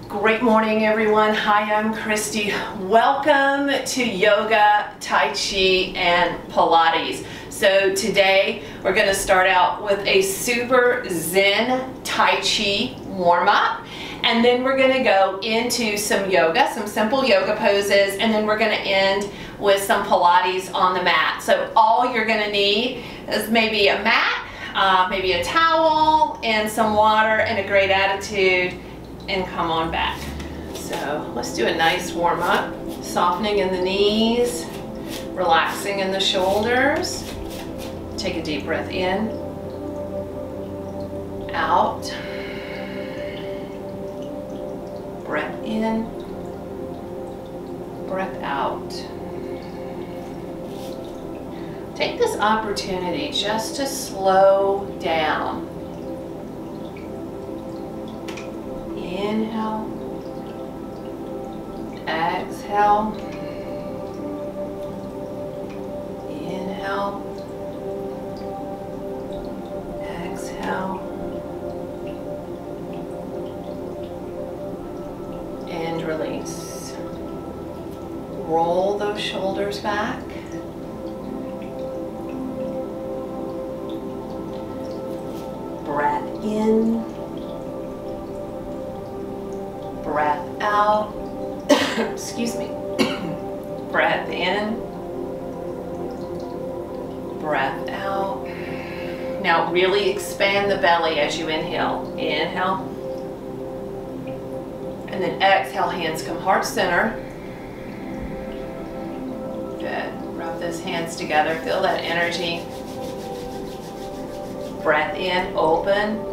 Great morning, everyone. Hi, I'm Christy. Welcome to Yoga, Tai Chi, and Pilates. So today we're going to start out with a super Zen Tai Chi warm-up, and then we're going to go into some yoga, some simple yoga poses, and then we're going to end with some Pilates on the mat. So all you're going to need is maybe a mat, maybe a towel, and some water, and a great attitude, and come on back. So let's do a nice warm up, softening in the knees, relaxing in the shoulders. Take a deep breath in, out, breath in, breath out. Take this opportunity just to slow down. Inhale, exhale, inhale, exhale, and release. Roll those shoulders back. Breath in. Breath out. Excuse me. Breath in. Breath out. Now really expand the belly as you inhale. Inhale. And then exhale, hands come heart center. Good. Rub those hands together. Feel that energy. Breath in, open.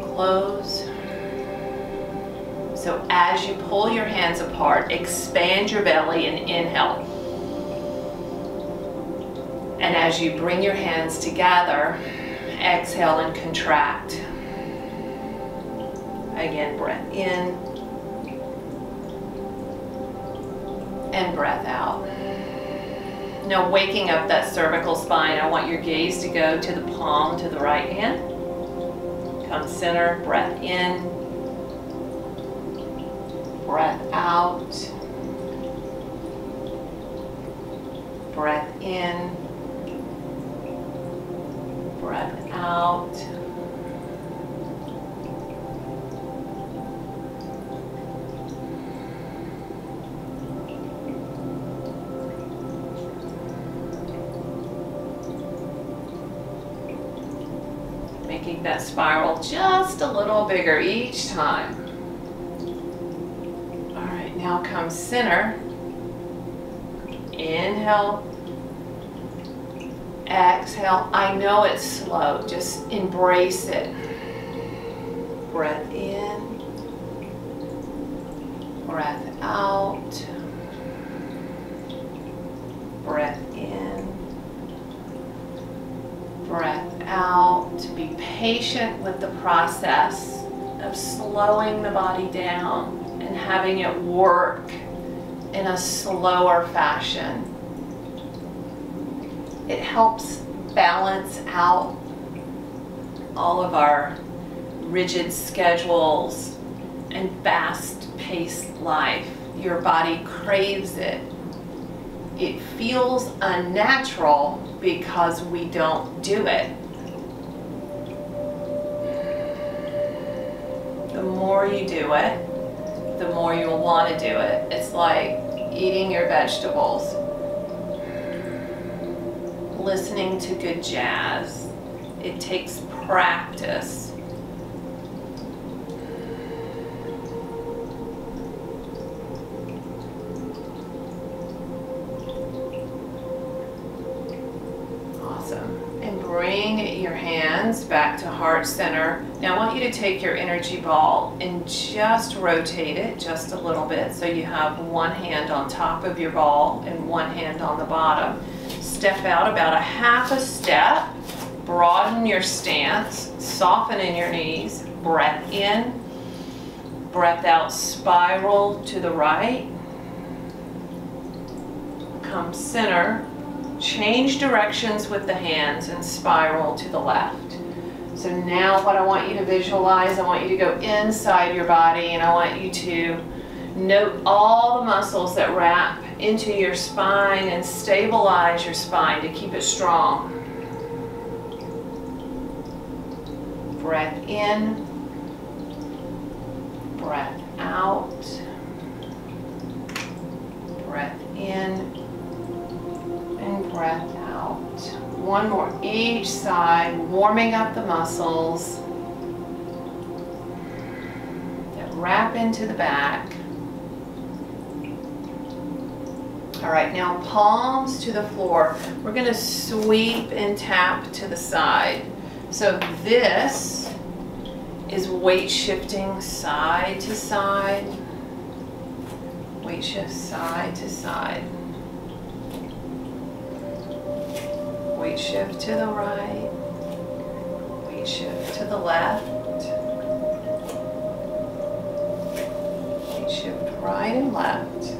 Close. So as you pull your hands apart, expand your belly and inhale. And as you bring your hands together, exhale and contract. Again, breath in and breath out. Now waking up that cervical spine, I want your gaze to go to the palm to the right hand. Come center, breath in. Breath out, breath in, breath out. Making that spiral just a little bigger each time. Now come center, inhale, exhale. I know it's slow, just embrace it. Breath in, breath out, breath in, breath out. Be patient with the process of slowing the body down and having it work in a slower fashion. It helps balance out all of our rigid schedules and fast-paced life. Your body craves it. It feels unnatural because we don't do it. The more you do it, the more you'll want to do it. It's like eating your vegetables, listening to good jazz. It takes practice. Awesome. And bring your hands back to heart center. Now I want you to take your energy ball and just rotate it just a little bit so you have one hand on top of your ball and one hand on the bottom. Step out about a half a step, broaden your stance, soften in your knees, breath in, breath out, spiral to the right, come center, change directions with the hands and spiral to the left. So now what I want you to visualize, I want you to go inside your body, and I want you to note all the muscles that wrap into your spine and stabilize your spine to keep it strong. Breath in, breath out, breath in, and breath out. One more each side, warming up the muscles that wrap into the back. All right, now palms to the floor. We're going to sweep and tap to the side. So this is weight shifting side to side. Weight shift side to side. Weight shift to the right. Weight shift to the left. Weight shift right and left.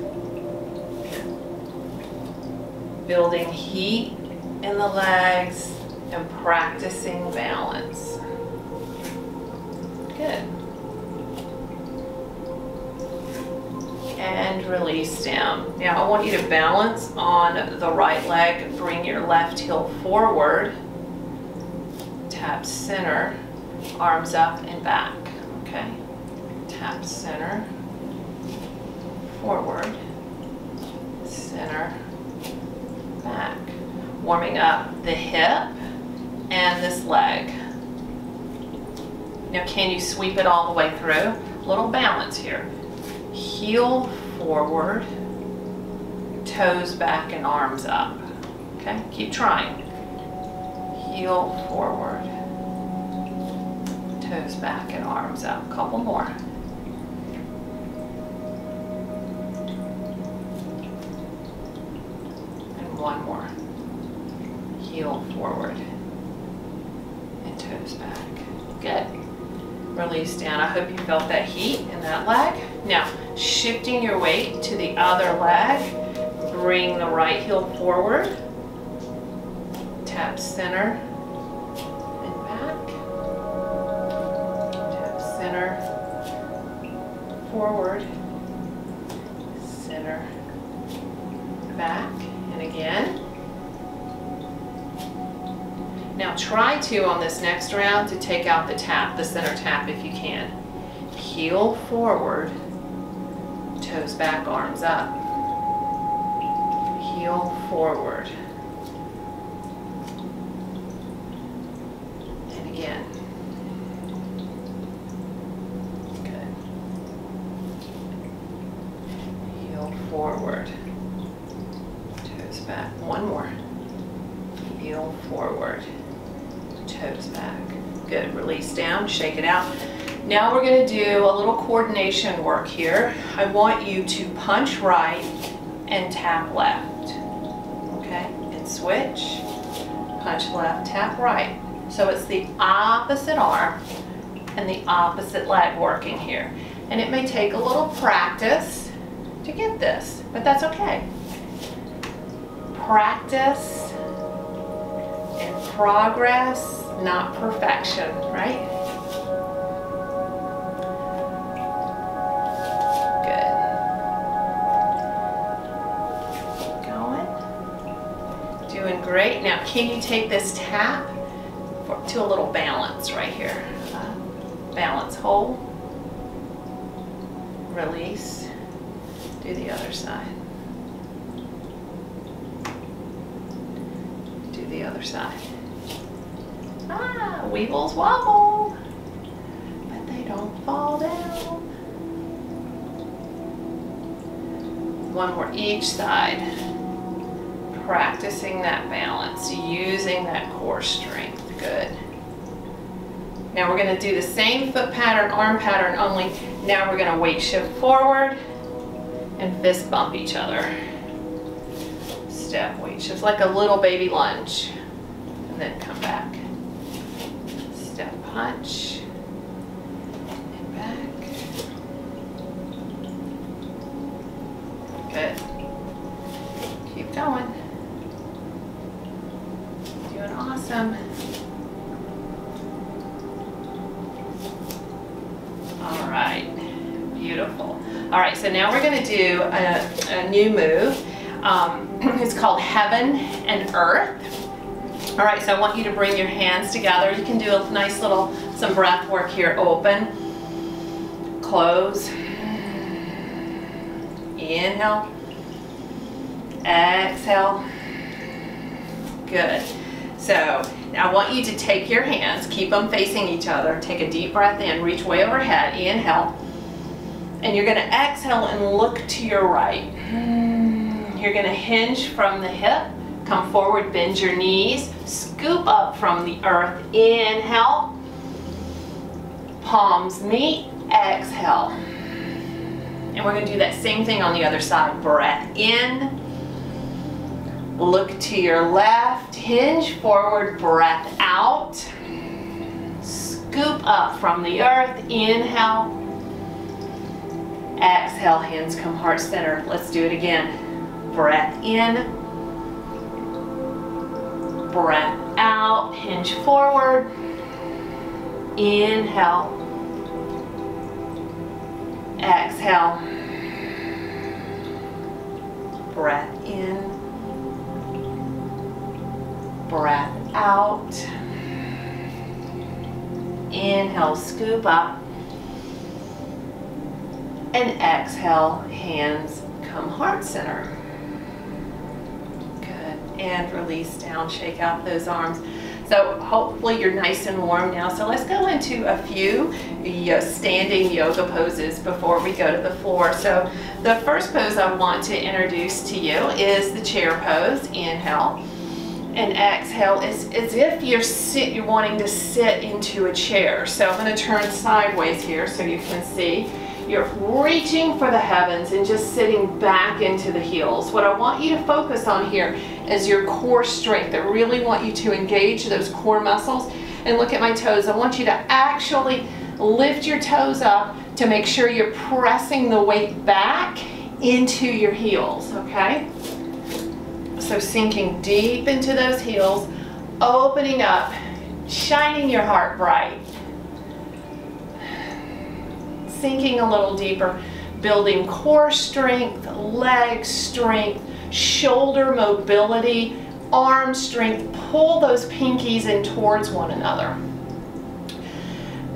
Building heat in the legs and practicing balance. Good. And release down. Now I want you to balance on the right leg. Bring your left heel forward. Tap center. Arms up and back. Okay. Tap center. Forward. Center. Back. Warming up the hip and this leg. Now can you sweep it all the way through? A little balance here. Heel forward, toes back and arms up. Okay, keep trying. Heel forward, toes back and arms up. Couple more. And one more. Heel forward and toes back. Good. Release down. I hope you felt that heat in that leg. Now, shifting your weight to the other leg. Bring the right heel forward. Tap center and back. Tap center, forward, center, back, and again. Now try to, on this next round, to take out the tap, the center tap if you can. Heel forward, toes back, arms up. Heel forward. And again. Good. Heel forward, toes back. One more. Heel forward. Toes back. Good. Release down, shake it out. Now we're going to do a little coordination work here. I want you to punch right and tap left. Okay? And switch. Punch left, tap right. So it's the opposite arm and the opposite leg working here. And it may take a little practice to get this, but that's okay. Practice and progress, not perfection, right? Good. Keep going. Doing great. Now, can you take this tap to a little balance right here? Balance, hold, release, do the other side. Do the other side. Weebles wobble, but they don't fall down. One more each side. Practicing that balance, using that core strength. Good. Now we're going to do the same foot pattern, arm pattern, only now we're going to weight shift forward and fist bump each other. Step weight shift, like a little baby lunge. And then come back. Step punch. And back. Good. Keep going. Doing awesome. All right, so now we're going to do a new move. It's called Heaven and Earth. All right, so I want you to bring your hands together. You can do a nice little, some breath work here. Open, close, inhale, exhale. Good. So now I want you to take your hands, keep them facing each other. Take a deep breath in, reach way overhead, inhale. And you're going to exhale and look to your right. You're going to hinge from the hip, come forward, bend your knees, scoop up from the earth, inhale. Palms meet, exhale. And we're going to do that same thing on the other side. Breath in. Look to your left, hinge forward, breath out. Scoop up from the earth, inhale. Exhale, hands come heart center. Let's do it again. Breath in. Breath out, hinge forward. Inhale. Exhale. Breath in. Breath out. Inhale, scoop up. And exhale, hands come heart center. Good. And release down, shake out those arms. So hopefully you're nice and warm now. So let's go into a few standing yoga poses before we go to the floor. So the first pose I want to introduce to you is the chair pose. Inhale. And exhale is as if you're wanting to sit into a chair. So I'm going to turn sideways here so you can see. You're reaching for the heavens and just sitting back into the heels. What I want you to focus on here is your core strength. I really want you to engage those core muscles. And look at my toes. I want you to actually lift your toes up to make sure you're pressing the weight back into your heels, okay? So sinking deep into those heels, opening up, shining your heart bright. Sinking a little deeper, building core strength, leg strength, shoulder mobility, arm strength. Pull those pinkies in towards one another.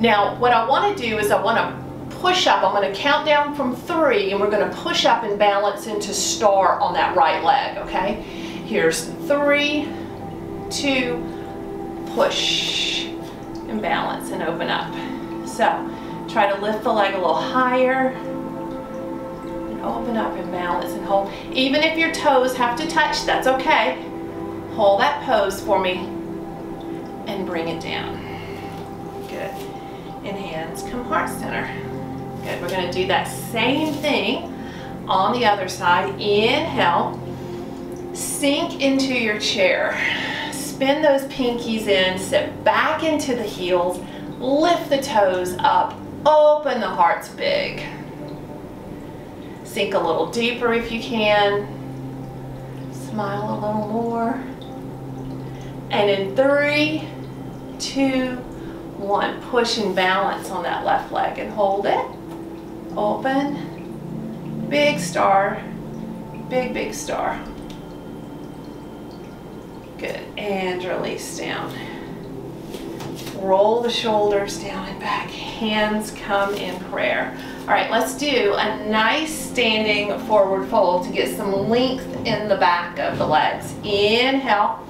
Now, what I want to do is I want to push up. I'm going to count down from 3, and we're going to push up and balance into star on that right leg, okay? Here's 3, 2, push, and balance and open up. So, try to lift the leg a little higher, and open up and balance and hold. Even if your toes have to touch, that's okay. Hold that pose for me, and bring it down. Good. And hands come heart center. Good, we're gonna do that same thing on the other side. Inhale. Sink into your chair. Spin those pinkies in, sit back into the heels, lift the toes up, open the hearts big. Sink a little deeper if you can. Smile a little more. And in 3, 2, 1, push and balance on that left leg and hold it. Open, big star, big, big star. Good, and release down. Roll the shoulders down and back. Hands come in prayer. All right, let's do a nice standing forward fold to get some length in the back of the legs. Inhale.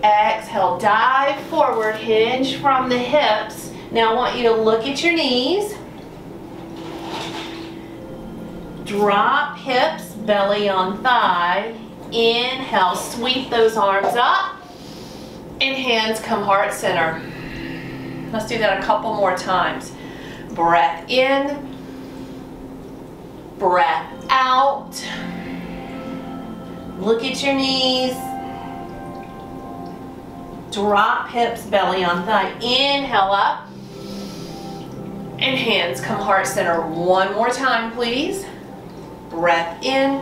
Exhale, dive forward, hinge from the hips. Now I want you to look at your knees. Drop hips, belly on thigh. Inhale, sweep those arms up, and hands come heart center. Let's do that a couple more times. Breath in, breath out. Look at your knees. Drop hips, belly on thigh. Inhale up, and hands come heart center. One more time, please. Breath in,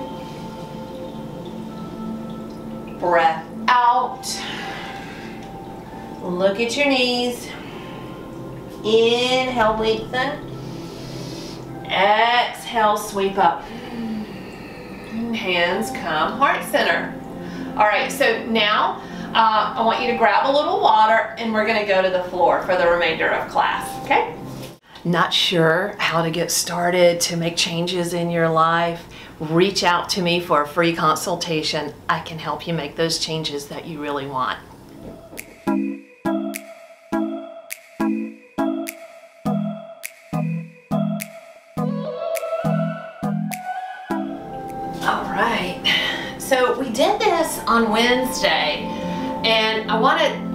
breath out. Look at your knees. Inhale, lengthen. Exhale, sweep up. Hands come heart center. All right, so now I want you to grab a little water and we're gonna go to the floor for the remainder of class, okay? Not sure how to get started to make changes in your life? Reach out to me for a free consultation. I can help you make those changes that you really want. All right, so we did this on Wednesday and I want to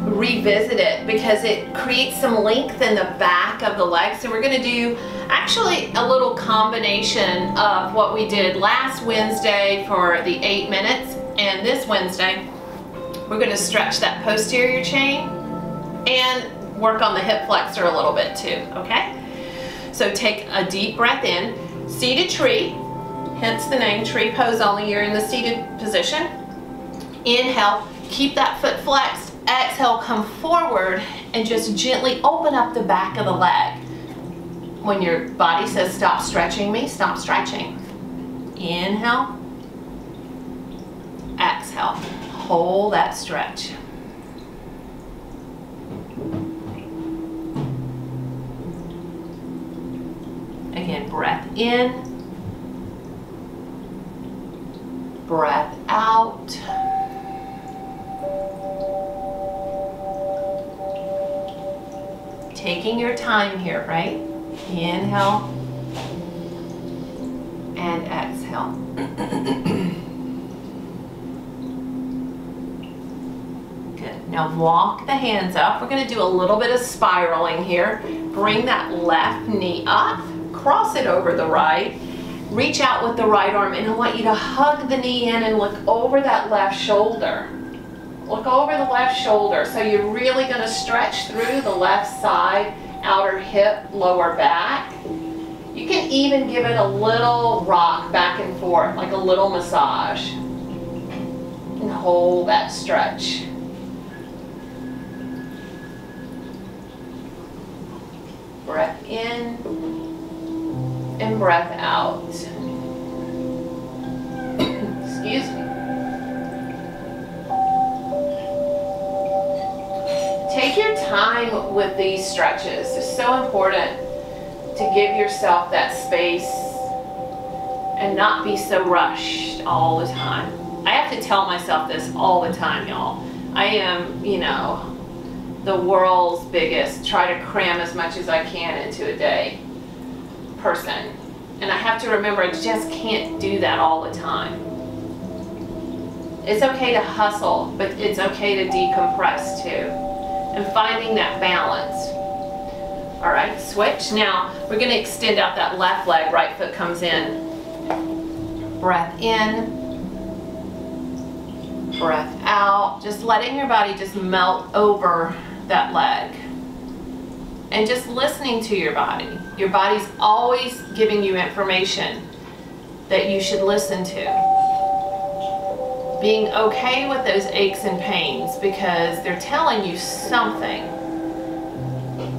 revisit it because it creates some length in the back of the leg. So we're going to do actually a little combination of what we did last Wednesday for the 8 minutes, and this Wednesday we're going to stretch that posterior chain and work on the hip flexor a little bit too, okay? So take a deep breath in, seated tree. Hence the name, tree pose only. You're in the seated position. Inhale, keep that foot flexed. Exhale, come forward and just gently open up the back of the leg. When your body says stop stretching me, stop stretching. Inhale, exhale, hold that stretch. Again, breath in. Breath out. Taking your time here, right? Inhale and exhale. Good. Now walk the hands up. We're going to do a little bit of spiraling here. Bring that left knee up, cross it over the right. Reach out with the right arm, and I want you to hug the knee in and look over that left shoulder. Look over the left shoulder. So you're really going to stretch through the left side, outer hip, lower back. You can even give it a little rock back and forth, like a little massage. And hold that stretch. Breath in and breath out. Excuse me. Take your time with these stretches. It's so important to give yourself that space and not be so rushed all the time. I have to tell myself this all the time, y'all. I am, you know, the world's biggest, try to cram as much as I can into a day person. And I have to remember I just can't do that all the time. It's okay to hustle, but it's okay to decompress too. And finding that balance. All right, switch. Now we're going to extend out that left leg. Right foot comes in. Breath in. Breath out. Just letting your body just melt over that leg. And just listening to your body. Your body's always giving you information that you should listen to. Being okay with those aches and pains because they're telling you something.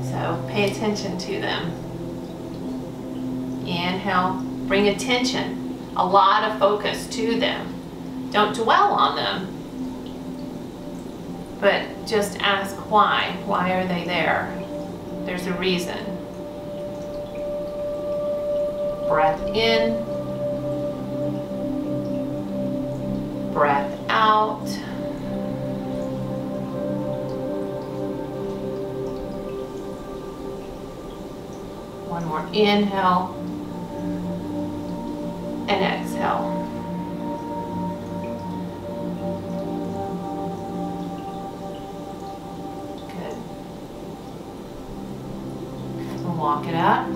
So pay attention to them. Inhale, bring attention, a lot of focus to them. Don't dwell on them, but just ask why. Why are they there? There's a reason. Breath in. Breath out. One more inhale and exhale. Good. So walk it up.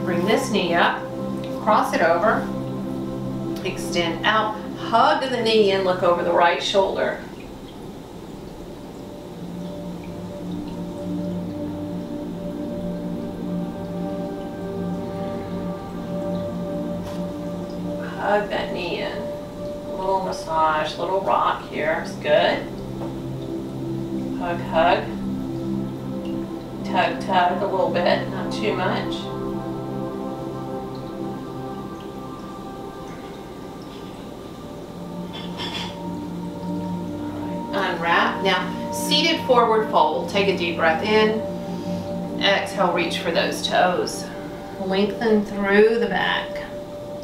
Bring this knee up. Cross it over. Extend out. Hug the knee and look over the right shoulder. Hug that knee in. A little massage, little rock here is good. Hug, hug. Tug, tug a little bit, not too much. unwrap. Now, seated forward fold. Take a deep breath in. Exhale, reach for those toes. Lengthen through the back.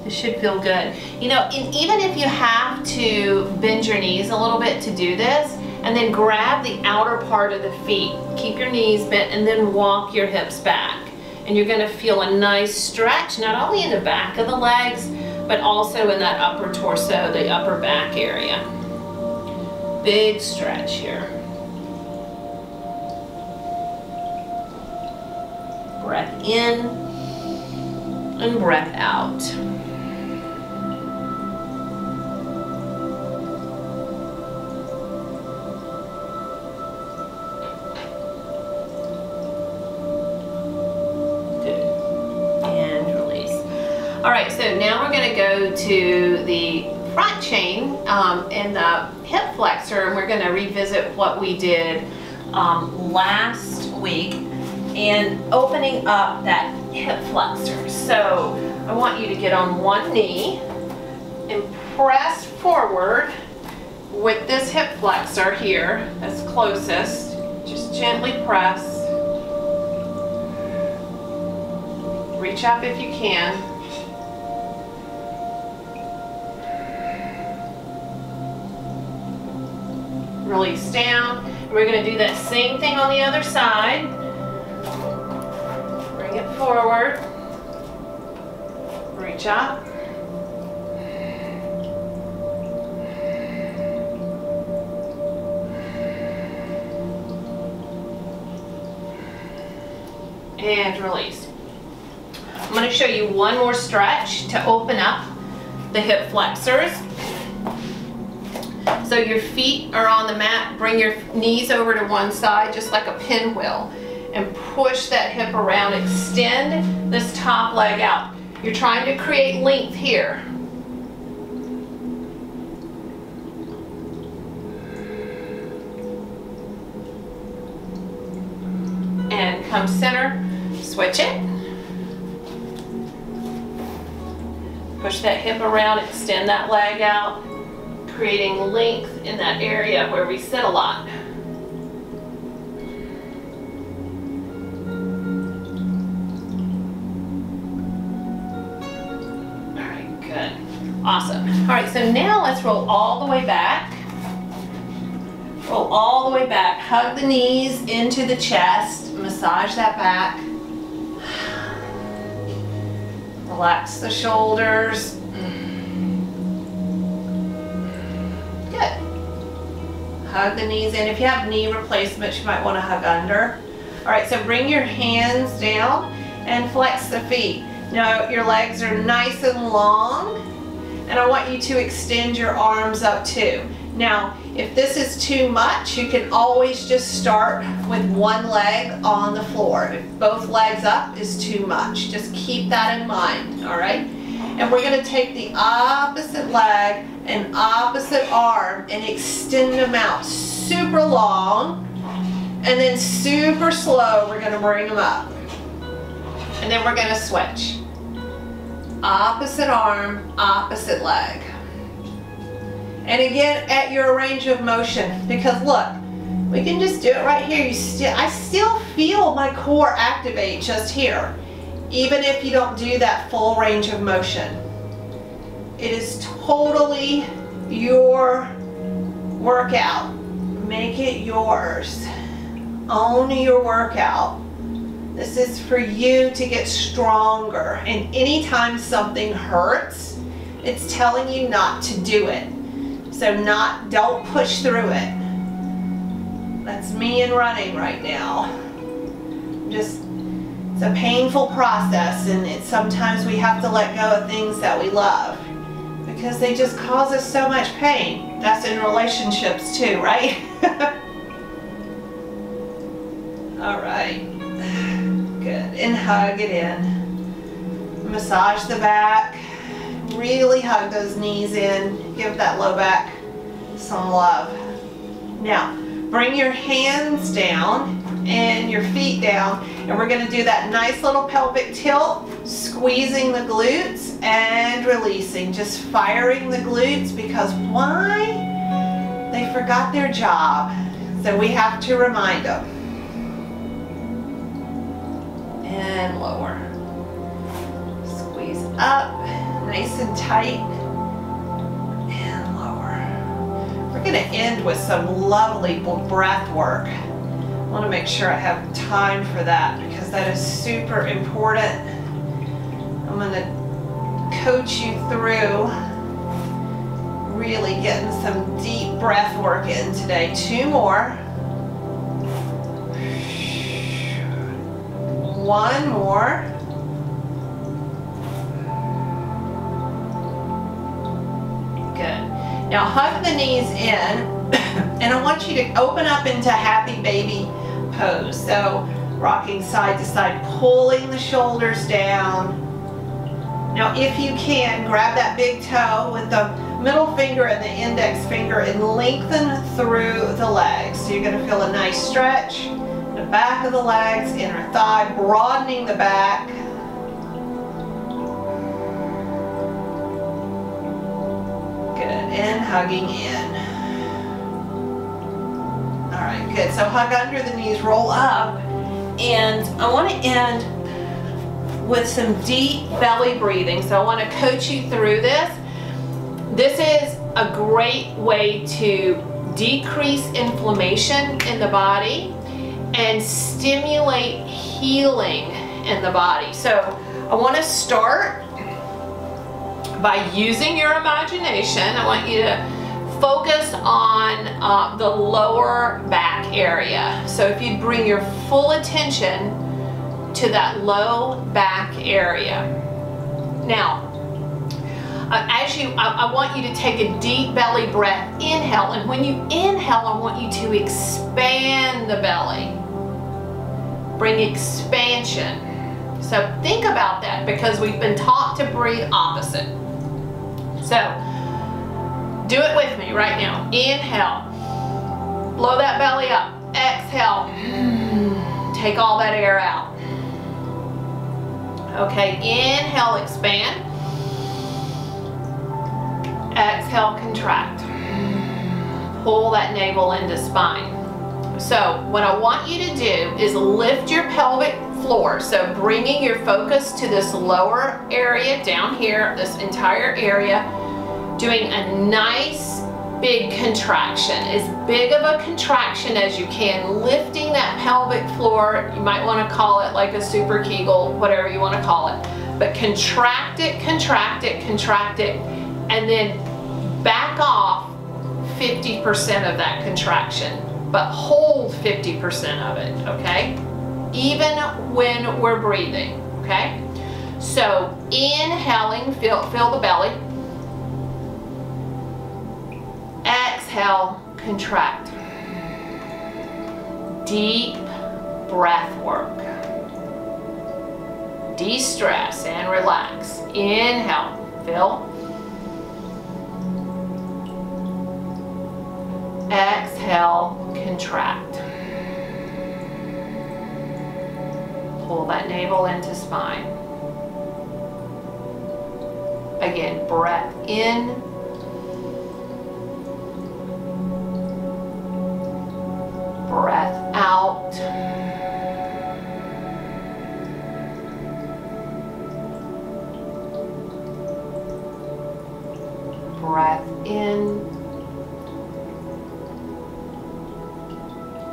This should feel good. You know, and even if you have to bend your knees a little bit to do this, and then grab the outer part of the feet. Keep your knees bent and then walk your hips back. And you're gonna feel a nice stretch, not only in the back of the legs, but also in that upper torso, the upper back area. Big stretch here. Breath in and breath out. All right, so now we're going to go to the front chain and the hip flexor, and we're going to revisit what we did last week in opening up that hip flexor. So I want you to get on one knee and press forward with this hip flexor here that's closest. Just gently press. Reach up if you can. Release down. We're going to do that same thing on the other side. Bring it forward. Reach up. And release. I'm going to show you one more stretch to open up the hip flexors. So your feet are on the mat, bring your knees over to one side just like a pinwheel and push that hip around, extend this top leg out. You're trying to create length here. And come center, switch it. Push that hip around, extend that leg out, creating length in that area where we sit a lot. All right, good. Awesome. All right, so now let's roll all the way back. Roll all the way back. Hug the knees into the chest. Massage that back. Relax the shoulders. Good. Hug the knees in. If you have knee replacements, you might want to hug under. All right, so bring your hands down and flex the feet. Now your legs are nice and long, and I want you to extend your arms up too. Now, if this is too much, you can always just start with one leg on the floor. If both legs up is too much, just keep that in mind, all right? And we're gonna take the opposite leg and opposite arm and extend them out super long, and then super slow, we're gonna bring them up. And then we're gonna switch. Opposite arm, opposite leg. And again, at your range of motion, because look, we can just do it right here. I still feel my core activate just here, even if you don't do that full range of motion. It is totally your workout. Make it yours. Own your workout. This is for you to get stronger. And anytime something hurts, it's telling you not to do it. So don't push through it. That's me in running right now. It's a painful process, and sometimes we have to let go of things that we love because they just cause us so much pain. That's in relationships too, right? All right, good, and hug it in. Massage the back. Really hug those knees in. Give that low back some love. Now, bring your hands down and your feet down, and we're going to do that nice little pelvic tilt, squeezing the glutes and releasing, just firing the glutes, because why? they forgot their job. So we have to remind them. And lower. Squeeze up, nice and tight. And lower. We're going to end with some lovely breath work. I want to make sure I have time for that because that is super important. I'm going to coach you through really getting some deep breath work in today. 2 more. 1 more. Good. Now hug the knees in, and I want you to open up into happy baby pose. So rocking side to side, pulling the shoulders down. Now if you can, grab that big toe with the middle finger and the index finger and lengthen through the legs. So you're going to feel a nice stretch. The back of the legs, inner thigh, broadening the back. Good, and hugging in. All right, good. So hug under the knees, roll up, and I want to end with some deep belly breathing. So I want to coach you through this. This is a great way to decrease inflammation in the body and stimulate healing in the body. So I want to start by using your imagination. I want you to focus on the lower back area. So if you bring your full attention to that low back area. Now, I want you to take a deep belly breath, inhale, and when you inhale, I want you to expand the belly. Bring expansion. So think about that because we've been taught to breathe opposite. So do it with me right now. Inhale, blow that belly up. Exhale, take all that air out. Okay, inhale, expand. Exhale, contract. Pull that navel into spine. So what I want you to do is lift your pelvic floor. So bringing your focus to this lower area down here, this entire area, doing a nice big contraction, as big of a contraction as you can, lifting that pelvic floor. You might want to call it like a super Kegel, whatever you want to call it, but contract it, contract it, contract it, and then back off 50% of that contraction, but hold 50% of it, okay? Even when we're breathing, okay? So inhaling, feel the belly. Exhale, contract. Deep breath work. De-stress and relax. Inhale, fill. Exhale, contract. Pull that navel into spine. Again, breath in. Breath out. Breath in.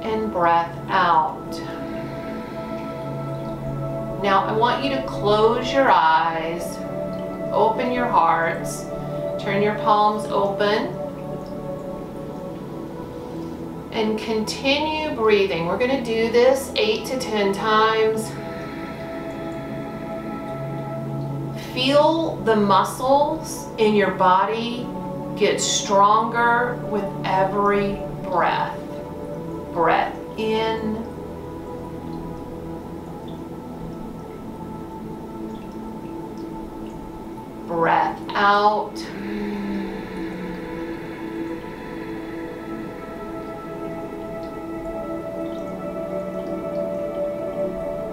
And breath out. Now I want you to close your eyes, open your hearts, turn your palms open, and continue breathing. We're going to do this 8 to 10 times. Feel the muscles in your body get stronger with every breath. Breath in. Breath out.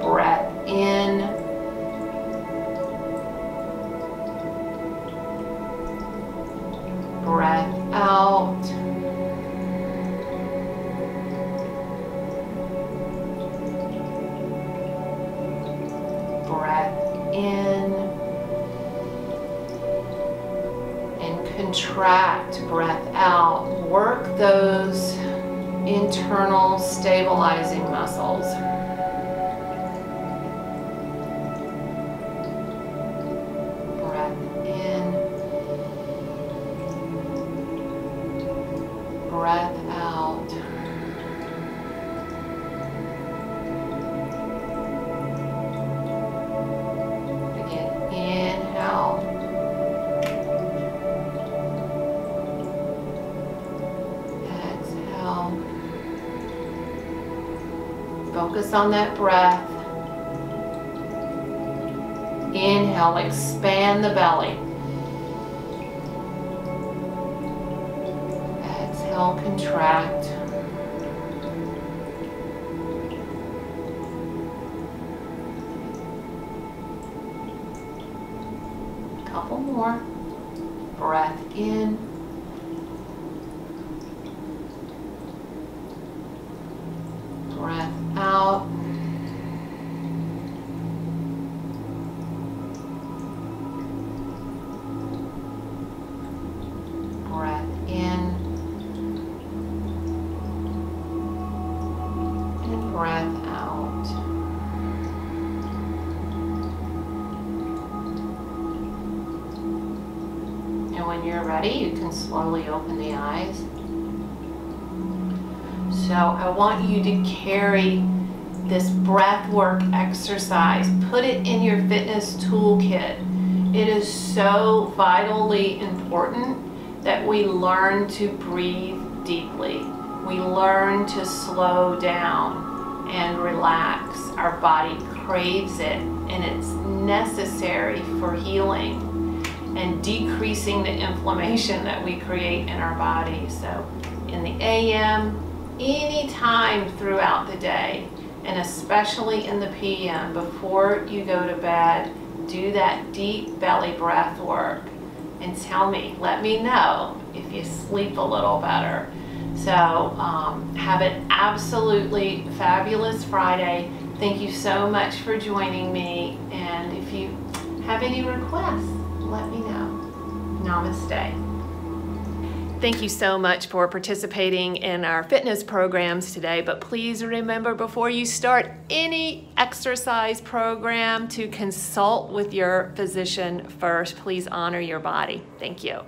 Breath in. Breath out. contract, breath out. Work those internal stabilizing muscles. Breath in, breath out. Again, inhale. Exhale. Focus on that breath. Inhale, expand the belly. Exhale, contract. Couple more. Breath in. Breath out. Breath in. And breath out. And when you're ready, you can slowly open the eyes. So I want you to carry this breath work exercise. Put it in your fitness toolkit. It is so vitally important that we learn to breathe deeply. We learn to slow down and relax. Our body craves it, and it's necessary for healing and decreasing the inflammation that we create in our body. So in the AM, any time throughout the day, and especially in the PM, before you go to bed, do that deep belly breath work. And tell me, let me know if you sleep a little better. So have an absolutely fabulous Friday. Thank you so much for joining me. And if you have any requests, let me know. Namaste. Thank you so much for participating in our fitness programs today, but please remember before you start any exercise program to consult with your physician first. Please honor your body. Thank you.